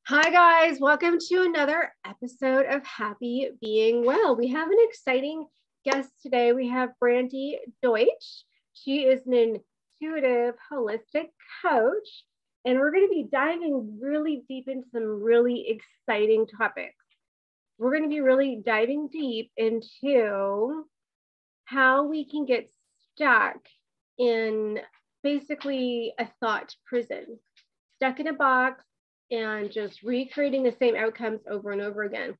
Hi guys, welcome to another episode of Happy Being Well. We have an exciting guest today. We have Brandy Deutsh. She is an intuitive holistic coach, and we're going to be diving really deep into some really exciting topics. We're going to be really diving deep into how we can get stuck in basically a thought prison, stuck in a box, and just recreating the same outcomes over and over again.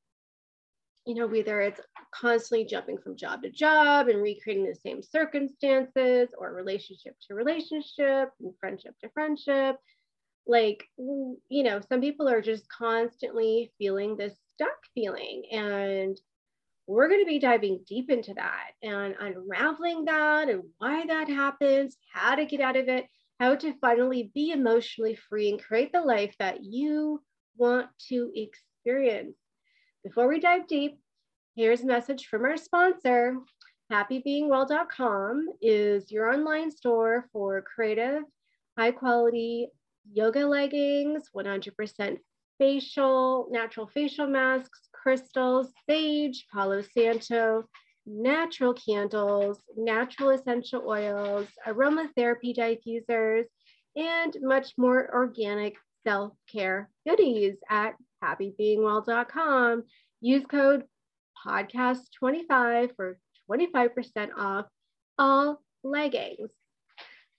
You know, whether it's constantly jumping from job to job and recreating the same circumstances, or relationship to relationship and friendship to friendship. Like, you know, some people are just constantly feeling this stuck feeling. And we're going to be diving deep into that and unraveling that and why that happens, how to get out of it, how to finally be emotionally free and create the life that you want to experience. Before we dive deep, here's a message from our sponsor. HappyBeingWell.com is your online store for creative, high quality yoga leggings, 100% natural facial masks, crystals, sage, Palo Santo, natural candles, natural essential oils, aromatherapy diffusers, and much more organic self-care goodies at happybeingwell.com. Use code podcast25 for 25% off all leggings.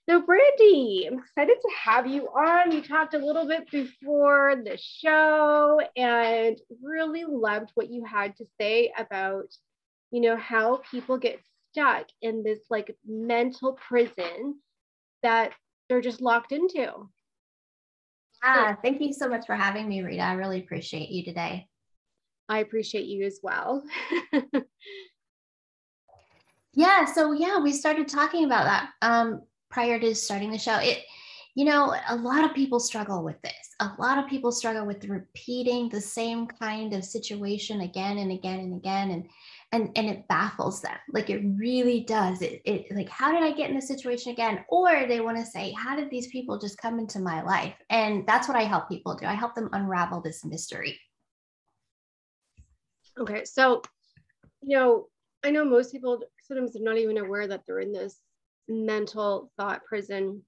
So Brandy, I'm excited to have you on. We talked a little bit before the show and really loved what you had to say about, you know, how people get stuck in this like mental prison that they're just locked into. Thank you so much for having me, Rita. I really appreciate you today. I appreciate you as well. We started talking about that prior to starting the show. A lot of people struggle with this. A lot of people struggle with repeating the same kind of situation again and again and again. And it baffles them. Like it really does. It like, how did I get in this situation again? Or they want to say, how did these people just come into my life? And that's what I help people do. I help them unravel this mystery. Okay. So, you know, I know most people sometimes are not even aware that they're in this mental thought prison.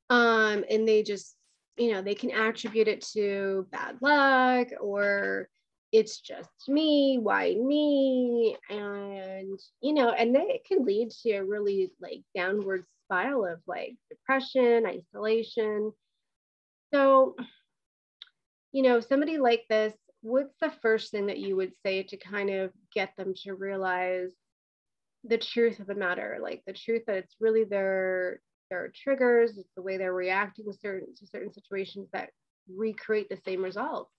And they just, you know, they can attribute it to bad luck, or it's just me, why me? And, you know, and it can lead to a really like downward spiral of like depression, isolation. So, you know, somebody like this, what's the first thing that you would say to kind of get them to realize the truth of the matter? Like the truth that it's really their triggers, it's the way they're reacting to certain situations that recreate the same results.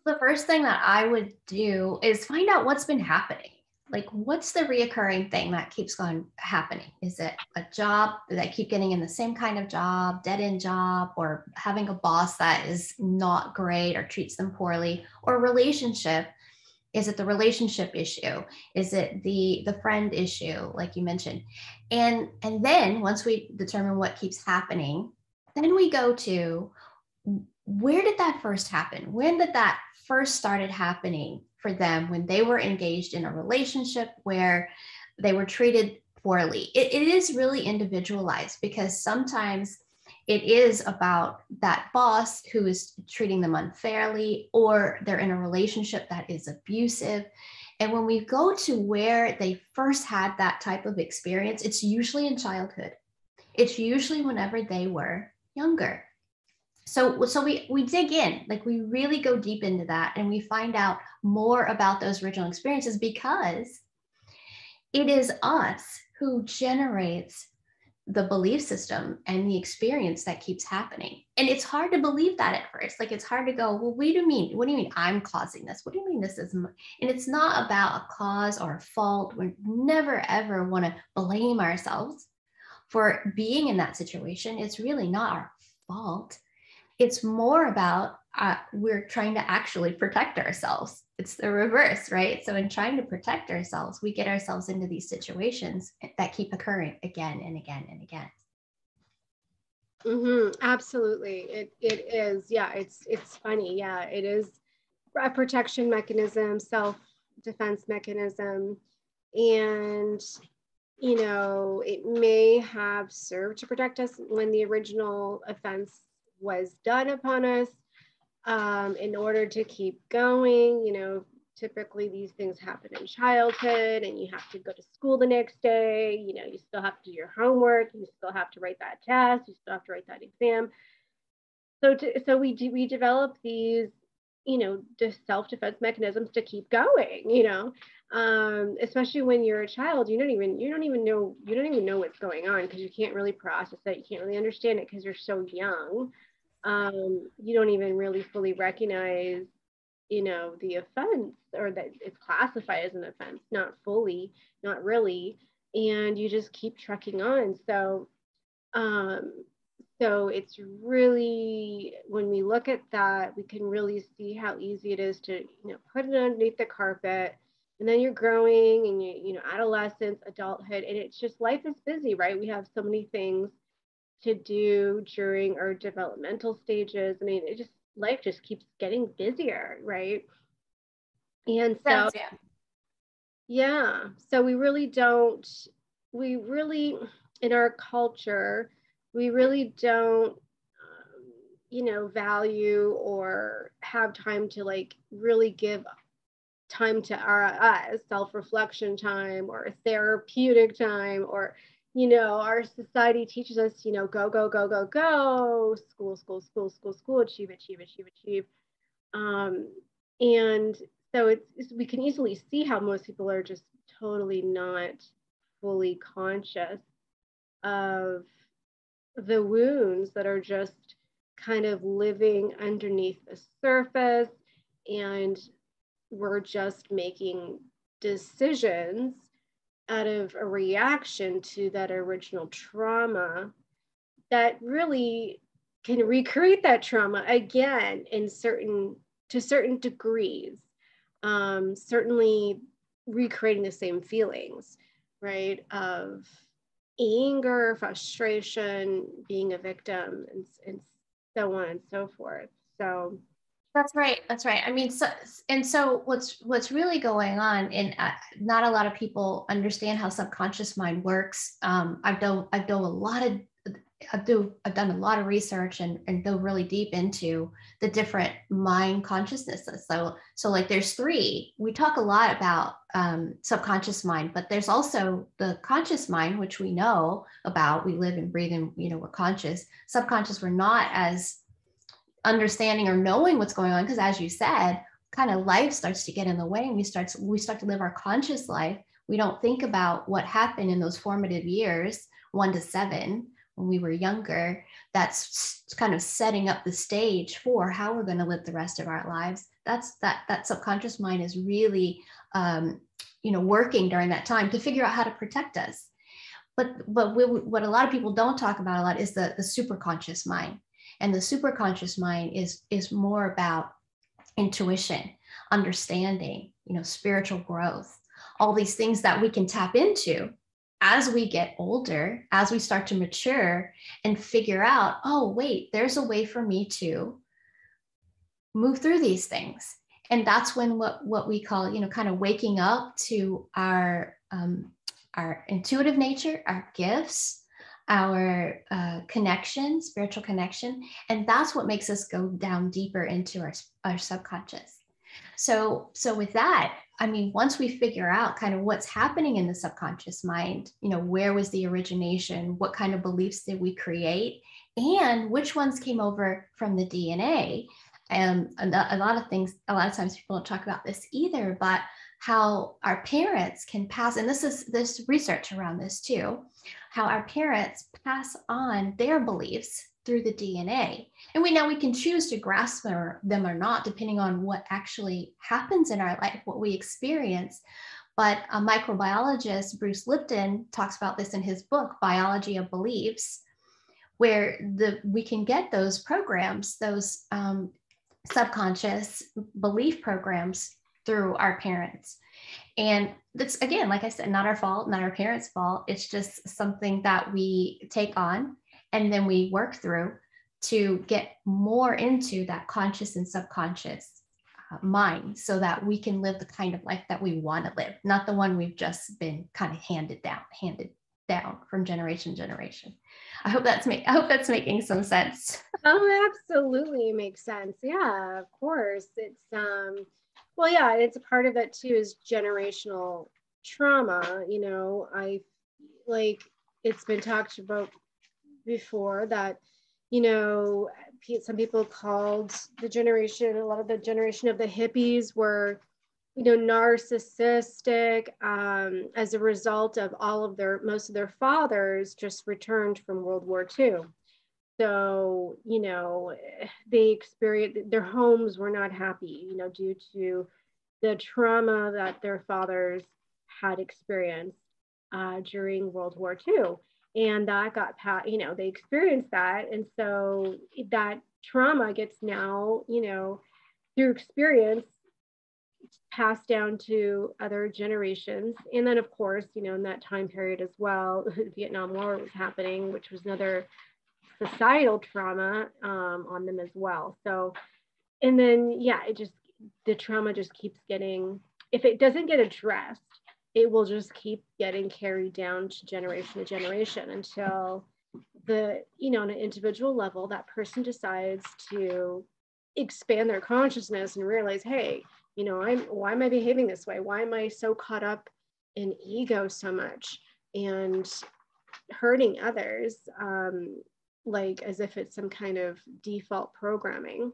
The first thing that I would do is find out what's been happening. Like, what's the reoccurring thing that keeps happening? Is it a job that keep getting in the same kind of job, dead end job, or having a boss that is not great or treats them poorly, or relationship? Is it the relationship issue? Is it the friend issue, like you mentioned? And then once we determine what keeps happening, then we go to, where did that first happen? When did that first started happening for them, when they were engaged in a relationship where they were treated poorly? It is really individualized, because sometimes it is about that boss who is treating them unfairly, or they're in a relationship that is abusive. And when we go to where they first had that type of experience, it's usually in childhood. It's usually whenever they were younger. So we dig in, like we really go deep into that, and we find out more about those original experiences, because it is us who generates the belief system and the experience that keeps happening. And it's hard to believe that at first. Like, it's hard to go, well, what do you mean I'm causing this? What do you mean this is? And it's not about a cause or a fault. We never, ever want to blame ourselves for being in that situation. It's really not our fault. It's more about we're trying to actually protect ourselves. It's the reverse, right? So in trying to protect ourselves, we get ourselves into these situations that keep occurring again and again and again. Absolutely. It is. Yeah, it's funny. Yeah, it is a protection mechanism, self-defense mechanism. And it may have served to protect us when the original offense was done upon us, in order to keep going. Typically these things happen in childhood, and you have to go to school the next day. You still have to do your homework. You still have to write that test. You still have to write that exam. So we develop these, self-defense mechanisms to keep going. Especially when you're a child, you don't even know what's going on, because you can't really process it. You can't really understand it because you're so young. You don't even really fully recognize, the offense, or that it's classified as an offense, not fully, not really. And you just keep trucking on. Um, so it's really, when we look at that, we can really see how easy it is to, put it underneath the carpet. And then you're growing, and adolescence, adulthood, and it's just, life is busy, right? We have so many things to do during our developmental stages. I mean, life just keeps getting busier, right? And so, Yeah. yeah, so we really, in our culture, we really don't, value or have time to, like, really give time to our self-reflection time, or therapeutic time, or our society teaches us, go go go go go, school school school school school, achieve achieve achieve achieve. And so we can easily see how most people are just totally not fully conscious of the wounds that are just kind of living underneath the surface. And we're just making decisions out of a reaction to that original trauma that really can recreate that trauma again to certain degrees. Certainly recreating the same feelings, right? Of anger, frustration, being a victim, and so on and so forth. So That's right. That's right. I mean, so what's really going on, and not a lot of people understand how subconscious mind works. I've done a lot of research and go really deep into the different mind consciousnesses. So like there's three. We talk a lot about subconscious mind, but there's also the conscious mind, which we know about. We live and breathe, and we're conscious. Subconscious, we're not as understanding or knowing what's going on, because as you said, kind of life starts to get in the way, and we start to live our conscious life. We don't think about what happened in those formative years, 1 to 7, when we were younger. That's kind of setting up the stage for how we're going to live the rest of our lives. That subconscious mind is really working during that time to figure out how to protect us. But what a lot of people don't talk about a lot is the superconscious mind. And the superconscious mind is more about intuition, understanding, spiritual growth, all these things that we can tap into as we get older, as we start to mature and figure out, oh, wait, there's a way for me to move through these things. And that's when what we call, kind of waking up to our intuitive nature, our gifts, our connection, spiritual connection. And that's what makes us go down deeper into our subconscious. So with that, I mean, once we figure out kind of what's happening in the subconscious mind, where was the origination, what kind of beliefs did we create, and which ones came over from the DNA. And a lot of times people don't talk about this either, but how our parents can pass, and this research around this too, how our parents pass on their beliefs through the DNA. And we can choose to grasp them or not, depending on what actually happens in our life, what we experience. But a microbiologist, Bruce Lipton, talks about this in his book, Biology of Beliefs, where we can get those programs, those subconscious belief programs through our parents. And that's, again, like I said, not our fault, not our parents' fault. It's just something that we take on And then we work through to get more into that conscious and subconscious mind so that we can live the kind of life that we want to live, not the one we've just been kind of handed down from generation to generation. I hope that's making some sense. Oh, absolutely makes sense. Yeah, of course. It's well, yeah, it's a part of that too is generational trauma. You know, I like it's been talked about before that, you know, some people called a lot of the generation of the hippies were, you know, narcissistic as a result of most of their fathers just returned from World War II. So, you know, they experienced, their homes were not happy, you know, due to the trauma that their fathers had experienced during World War II. And that you know, they experienced that. And so that trauma gets now, you know, through experience, passed down to other generations. And then, of course, you know, in that time period as well, the Vietnam War was happening, which was another societal trauma on them as well. So, and then, yeah, the trauma just keeps getting, if it doesn't get addressed, it will just keep getting carried down to generation until you know, on an individual level, that person decides to expand their consciousness and realize, hey, you know, why am I behaving this way? Why am I so caught up in ego so much and hurting others? Like as if it's some kind of default programming.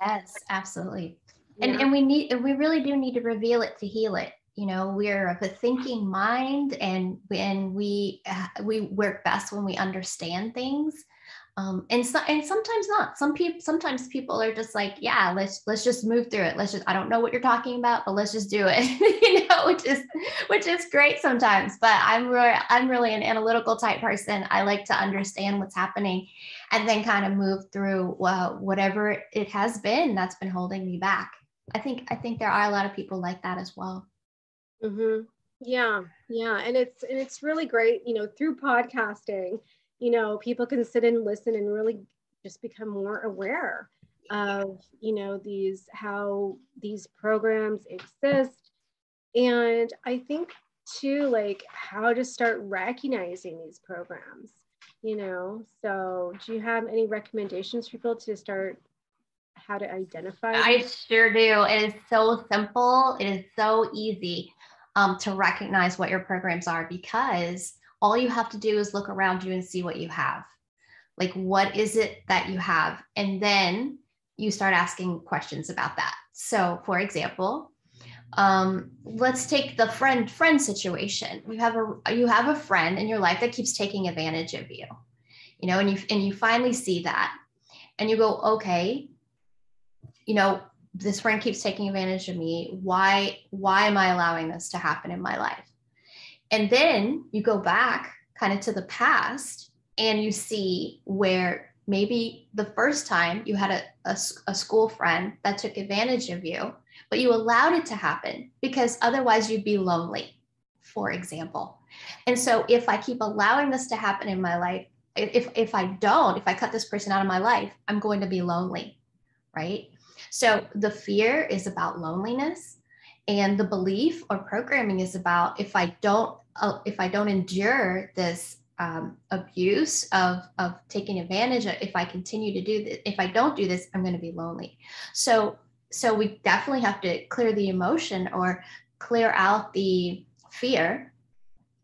Yes, absolutely. Yeah. And we really do need to reveal it to heal it. You know, we're of a thinking mind, and we work best when we understand things. And sometimes not. Sometimes people are just like, yeah, let's just move through it. I don't know what you're talking about, but let's just do it. You know, which is great sometimes. But I'm really an analytical type person. I like to understand what's happening, and then kind of move through whatever it has been that's been holding me back. I think there are a lot of people like that as well. Mm-hmm. Yeah, and it's really great, you know, through podcasting, you know, people can sit and listen and really just become more aware of, you know, how these programs exist. And I think too, like how to start recognizing these programs, you know. So do you have any recommendations for people to start how to identify I these? sure do. It is so simple. It is so easy to recognize what your programs are, because all you have to do is look around you and see what you have. Like, what is it that you have? And then you start asking questions about that. So, for example, let's take the friend situation. You have a friend in your life that keeps taking advantage of you, you know, and you finally see that, and you go, okay, you know, this friend keeps taking advantage of me. Why am I allowing this to happen in my life? And then you go back kind of to the past, and you see where maybe the first time you had a school friend that took advantage of you, but you allowed it to happen because otherwise you'd be lonely, for example. And so if I keep allowing this to happen in my life, if I cut this person out of my life, I'm going to be lonely, right? So the fear is about loneliness, and the belief or programming is about, if I don't endure this abuse of taking advantage of, if I continue to do this, if I don't do this, I'm going to be lonely. So we definitely have to clear the emotion or clear out the fear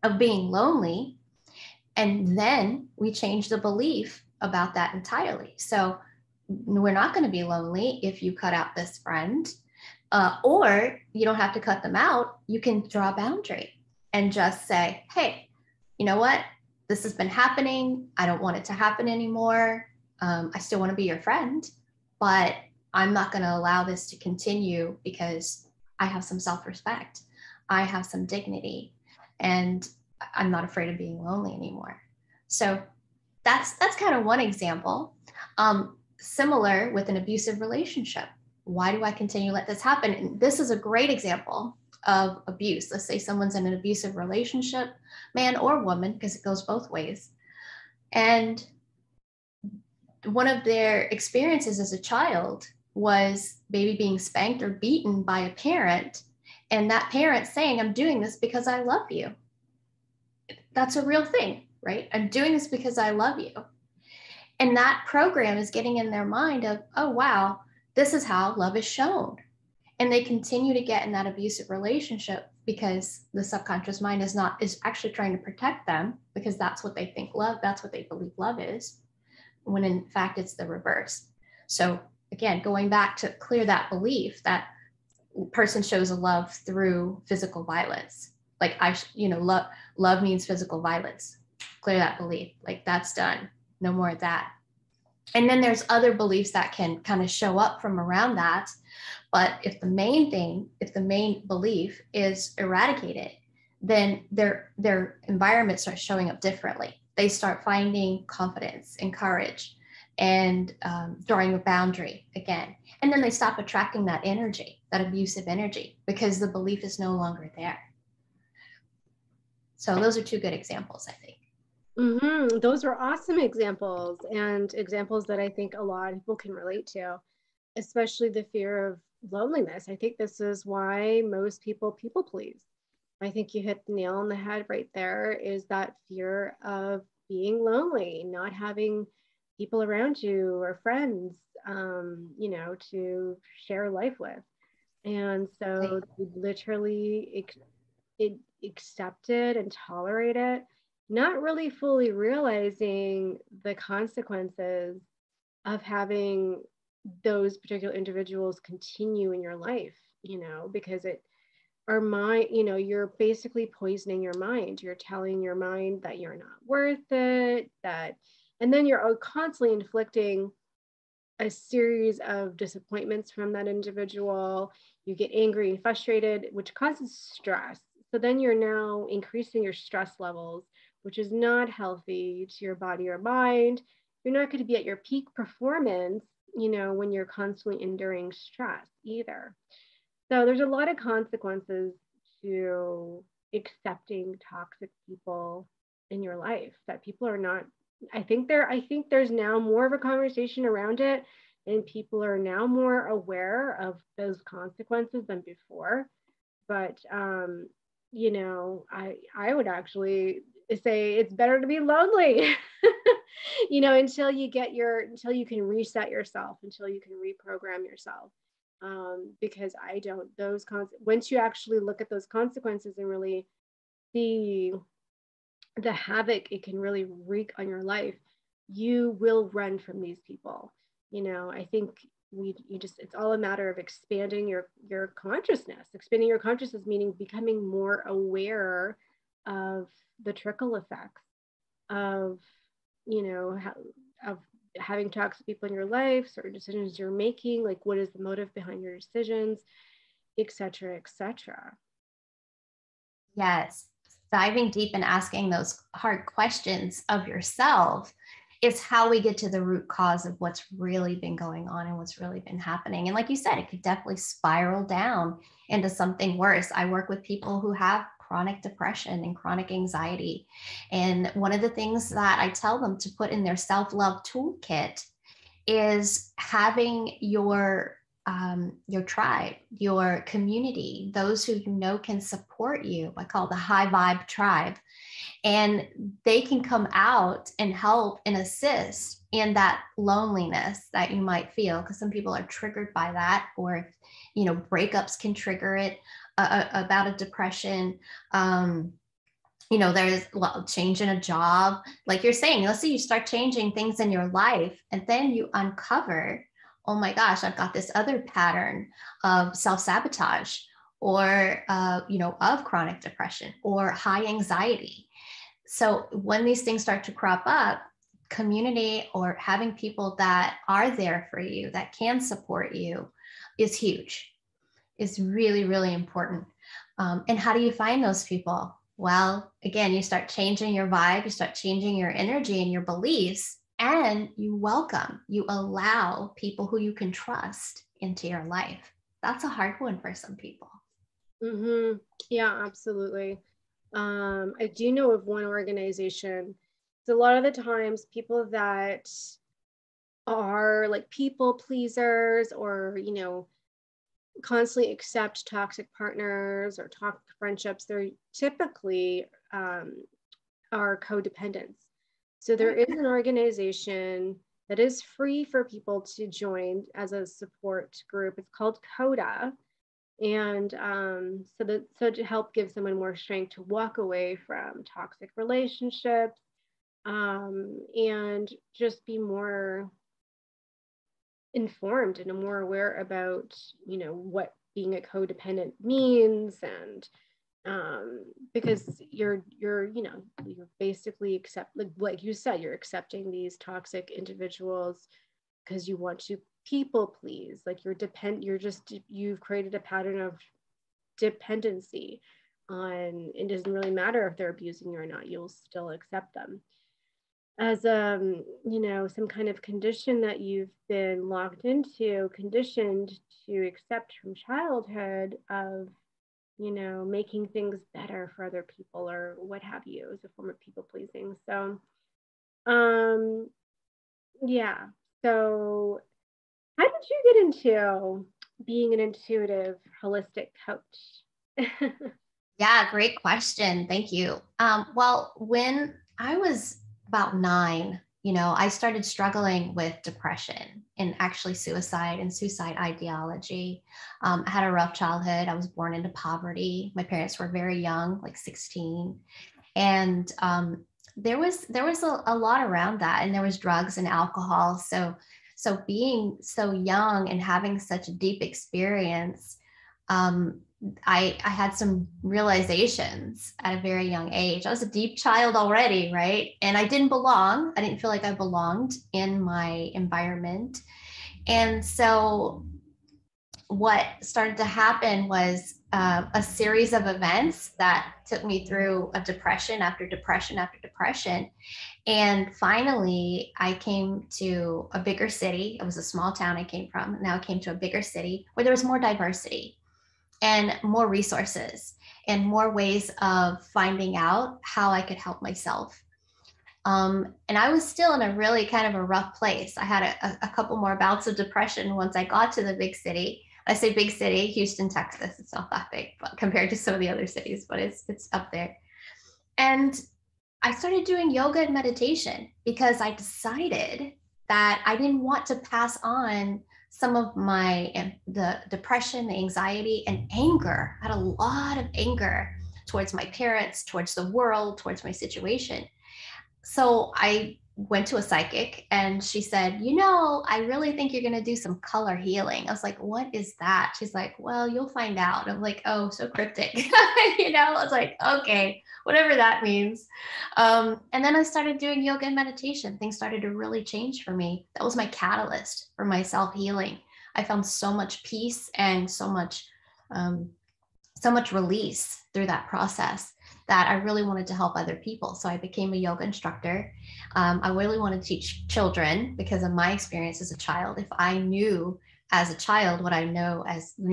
of being lonely, and then we change the belief about that entirely. So we're not going to be lonely if you cut out this friend, or you don't have to cut them out. You can draw a boundary and just say, hey, you know what? This has been happening. I don't want it to happen anymore. I still want to be your friend, but I'm not going to allow this to continue because I have some self-respect. I have some dignity, and I'm not afraid of being lonely anymore. So that's kind of one example. Similar with an abusive relationship. Why do I continue to let this happen? And this is a great example of abuse. Let's say someone's in an abusive relationship, man or woman, because it goes both ways. And one of their experiences as a child was maybe being spanked or beaten by a parent, and that parent saying, I'm doing this because I love you. That's a real thing, right? I'm doing this because I love you. And that program is getting in their mind of, oh, wow, this is how love is shown. And they continue to get in that abusive relationship because the subconscious mind is actually trying to protect them, because that's what they think love, that's what they believe love is, when in fact it's the reverse. So again, going back to clear that belief that person shows a love through physical violence. Like love means physical violence. Clear that belief. Like, that's done. No more of that. And then there's other beliefs that can kind of show up from around that. But if the main belief is eradicated, then their environment starts showing up differently. They start finding confidence and courage and drawing a boundary again. And then they stop attracting that energy, that abusive energy, because the belief is no longer there. So those are two good examples, I think. Mm-hmm. Those are awesome examples, and examples that I think a lot of people can relate to, especially the fear of loneliness. I think this is why most people please. I think you hit the nail on the head right there, is that fear of being lonely, not having people around you or friends, to share life with. And so they literally accept it and tolerate it, not really fully realizing the consequences of having those particular individuals continue in your life, because our mind, you're basically poisoning your mind. You're telling your mind that you're not worth it, and then you're constantly inflicting a series of disappointments from that individual. You get angry and frustrated, which causes stress. So then you're now increasing your stress levels, which is not healthy to your body or mind. You're not going to be at your peak performance, when you're constantly enduring stress either. So there's a lot of consequences to accepting toxic people in your life that people are not. I think there's now more of a conversation around it, and people are now more aware of those consequences than before. But I would actually say it's better to be lonely, until you can reset yourself, until you can reprogram yourself. Because once you actually look at those consequences and really see the havoc it can really wreak on your life, you will run from these people. I think it's all a matter of expanding your consciousness. Expanding your consciousness, meaning becoming more aware of the trickle effects of, of having toxic people in your life, certain decisions you're making, like what is the motive behind your decisions, et cetera, et cetera. Yes. Diving deep and asking those hard questions of yourself is how we get to the root cause of what's really been going on and what's really been happening. And like you said, it could definitely spiral down into something worse. I work with people who have chronic depression and chronic anxiety. And one of the things that I tell them to put in their self-love toolkit is having your tribe, your community, those who you know can support you. I call the high vibe tribe. And they can come out and help and assist in that loneliness that you might feel, because some people are triggered by that, or breakups can trigger it, about a depression. There's change in a job, like you're saying. Let's say you start changing things in your life, and then you uncover, oh my gosh, I've got this other pattern of self-sabotage, or of chronic depression or high anxiety. So when these things start to crop up, community or having people that are there for you, that can support you, is huge. It's really, really important. And how do you find those people? Well, again, you start changing your vibe, you start changing your energy and your beliefs, and you allow people who you can trust into your life. That's a hard one for some people. Mm-hmm. Yeah, absolutely. I do know of one organization. So a lot of the times people that are like people pleasers, or, constantly accept toxic partners or toxic friendships, they're typically are codependents. So there is an organization that is free for people to join as a support group. It's called CODA. And so to help give someone more strength to walk away from toxic relationships, and just be more informed and more aware about, what being a codependent means. And because you're basically like you said, you're accepting these toxic individuals because you want to people please. Like you've created a pattern of dependency on, it doesn't really matter if they're abusing you or not, you'll still accept them as some kind of condition that you've been locked into, conditioned to accept from childhood, of making things better for other people or what have you, as a form of people pleasing. So yeah. So how did you get into being an intuitive holistic coach? Yeah, great question. Thank you. Well, when I was about 9, I started struggling with depression and actually suicide and suicide ideology. I had a rough childhood. I was born into poverty. My parents were very young, like 16. And there was a lot around that, and there was drugs and alcohol. So being so young and having such a deep experience, I had some realizations at a very young age. I was a deep child already, right? And I didn't belong. I didn't feel like I belonged in my environment. And so what started to happen was a series of events that took me through a depression after depression after depression. And finally, I came to a bigger city. It was a small town I came from. Now I came to a bigger city where there was more diversity and more resources and more ways of finding out how I could help myself. And I was still in a really kind of a rough place. I had a couple more bouts of depression once I got to the big city. I say big city, Houston, Texas. It's not that big, but compared to some of the other cities, but it's up there. And I started doing yoga and meditation because I decided that I didn't want to pass on some of the depression, the anxiety, and anger. I had a lot of anger towards my parents, towards the world, towards my situation. So I went to a psychic and she said, I really think you're going to do some color healing. I was like, what is that? She's like, well, you'll find out. I'm like, oh, so cryptic. I was like, okay, whatever that means. And then I started doing yoga and meditation. Things started to really change for me. That was my catalyst for my self-healing. I found so much peace and so much release through that process that I really wanted to help other people. So I became a yoga instructor. I really wanted to teach children because of my experience as a child. If I knew as a child what I knew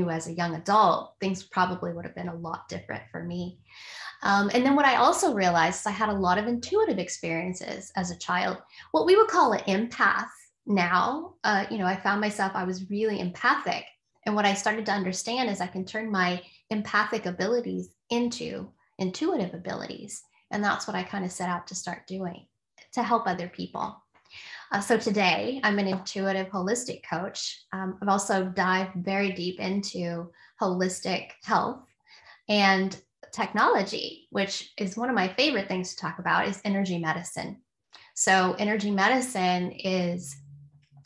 as a young adult, things probably would have been a lot different for me. And then what I also realized is I had a lot of intuitive experiences as a child, what we would call an empath now. I found myself, I was really empathic. And what I started to understand is I can turn my empathic abilities into intuitive abilities. And that's what I kind of set out to start doing to help other people. So today I'm an intuitive holistic coach. I've also dived very deep into holistic health and technology, which is one of my favorite things to talk about, is energy medicine. So energy medicine is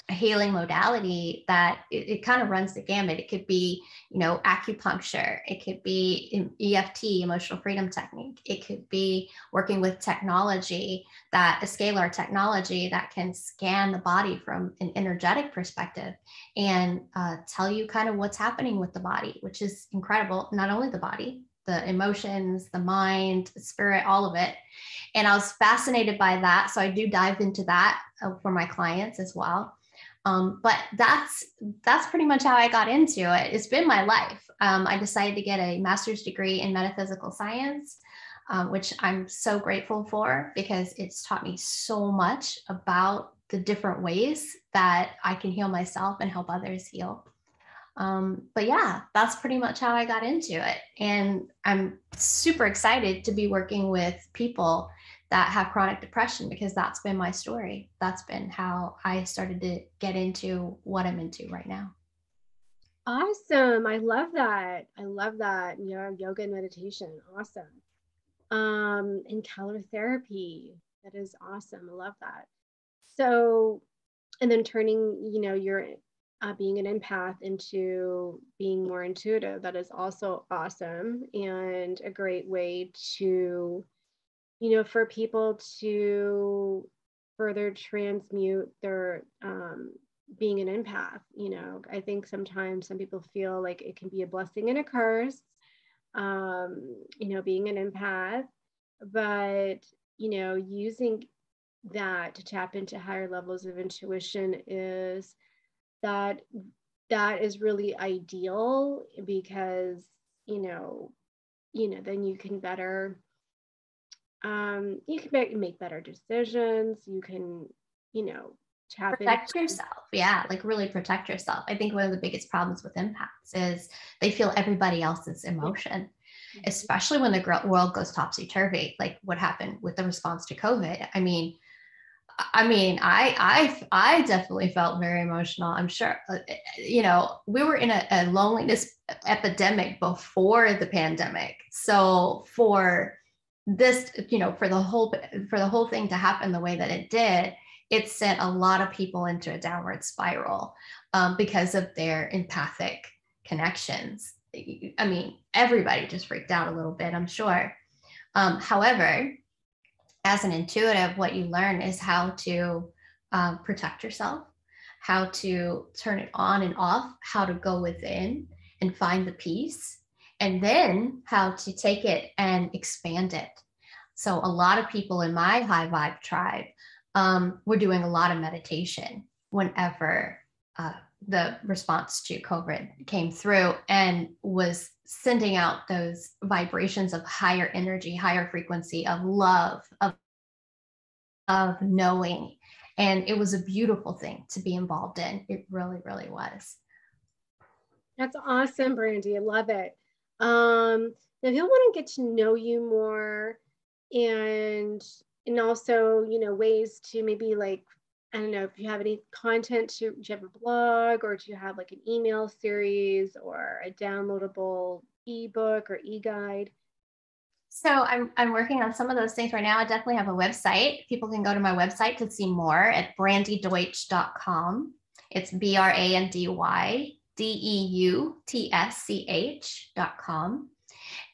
a healing modality that it kind of runs the gamut. It could be, acupuncture. It could be EFT, emotional freedom technique. It could be working with technology, a scalar technology that can scan the body from an energetic perspective and tell you kind of what's happening with the body, which is incredible. Not only the body, the emotions, the mind, the spirit, all of it. And I was fascinated by that. So I do dive into that for my clients as well. But that's pretty much how I got into it. It's been my life. I decided to get a master's degree in metaphysical science, which I'm so grateful for because it's taught me so much about the different ways that I can heal myself and help others heal. But yeah, that's pretty much how I got into it. And I'm super excited to be working with people that have chronic depression, because that's been my story. That's been how I started to get into what I'm into right now. Awesome. I love that. I love that. Yoga and meditation. Awesome. And color therapy. That is awesome. I love that. So, and then turning, your being an empath into being more intuitive. That is also awesome, and a great way to, for people to further transmute their being an empath. I think sometimes some people feel like it can be a blessing and a curse, being an empath, but, using that to tap into higher levels of intuition is that is really ideal, because, then you can better, make better decisions. You can, Protect yourself. Yeah, like really protect yourself. I think one of the biggest problems with empaths is they feel everybody else's emotion, especially when the world goes topsy-turvy, like what happened with the response to COVID. I mean, I definitely felt very emotional. I'm sure, we were in a loneliness epidemic before the pandemic. So for this, for the whole thing to happen the way that it did, it sent a lot of people into a downward spiral because of their empathic connections. I mean, everybody just freaked out a little bit, I'm sure. However, as an intuitive, what you learn is how to protect yourself, how to turn it on and off, how to go within and find the peace, and then how to take it and expand it. So a lot of people in my high vibe tribe were doing a lot of meditation whenever the response to COVID came through, and was sending out those vibrations of higher energy, higher frequency, of love, of knowing. And it was a beautiful thing to be involved in. It really, really was. That's awesome, Brandy. I love it. Now, if you want to get to know you more, and also, ways to maybe, like, I don't know if you have any content, do you have a blog, or do you have like an email series or a downloadable ebook or e-guide? So I'm working on some of those things right now. I definitely have a website. People can go to my website to see more at brandydeutsch.com. It's BrandyDeutsch.com.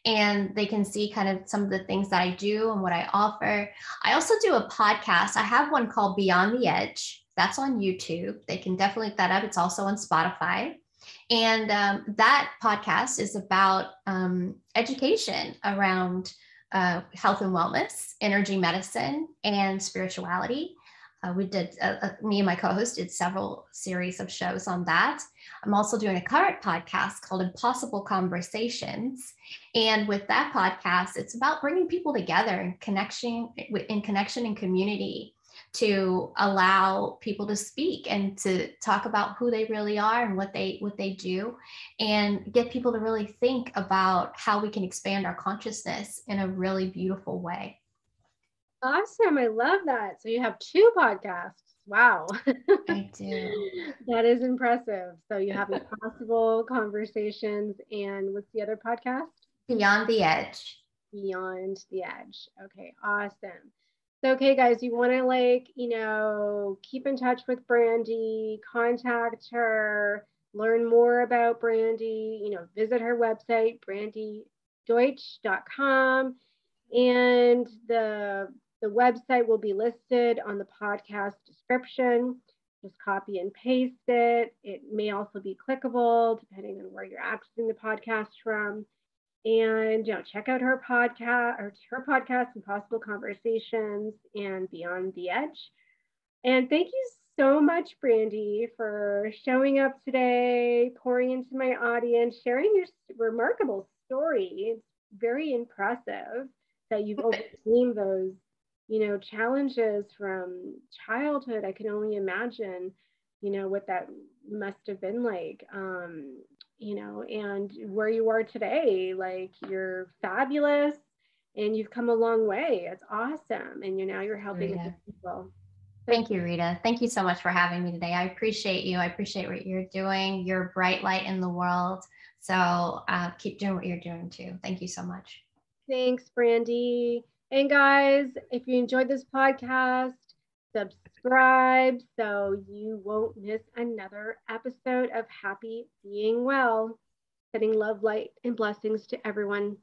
And they can see kind of some of the things that I do and what I offer. I also do a podcast. I have one called Beyond the Edge. That's on YouTube. They can definitely look that up. It's also on Spotify. And that podcast is about education around health and wellness, energy medicine, and spirituality. We did, me and my co-host did several series of shows on that. I'm also doing a current podcast called Impossible Conversations. And with that podcast, it's about bringing people together and connection and community, to allow people to speak and to talk about who they really are and what they do, and get people to really think about how we can expand our consciousness in a really beautiful way. Awesome. I love that. So you have 2 podcasts. Wow. I do. That is impressive. So you have Impossible Conversations, and what's the other podcast? Beyond the Edge. Beyond the Edge. Okay, awesome. So, okay, guys, you want to, like, keep in touch with Brandy, contact her, learn more about Brandy, visit her website, brandydeutsch.com. And the website will be listed on the podcast description. Just copy and paste it. It may also be clickable depending on where you're accessing the podcast from. And check out her podcast, Impossible Conversations and Beyond the Edge. And thank you so much, Brandy, for showing up today, pouring into my audience, sharing your remarkable story. It's very impressive that you've overcome those, challenges from childhood. I can only imagine, what that must have been like, and where you are today. Like, you're fabulous and you've come a long way. It's awesome. And you're helping other people. Thank you, Rita. Thank you so much for having me today. I appreciate you. I appreciate what you're doing. You're a bright light in the world. So keep doing what you're doing too. Thank you so much. Thanks, Brandy. And guys, if you enjoyed this podcast, subscribe so you won't miss another episode of Happy Being Well. Sending love, light, and blessings to everyone.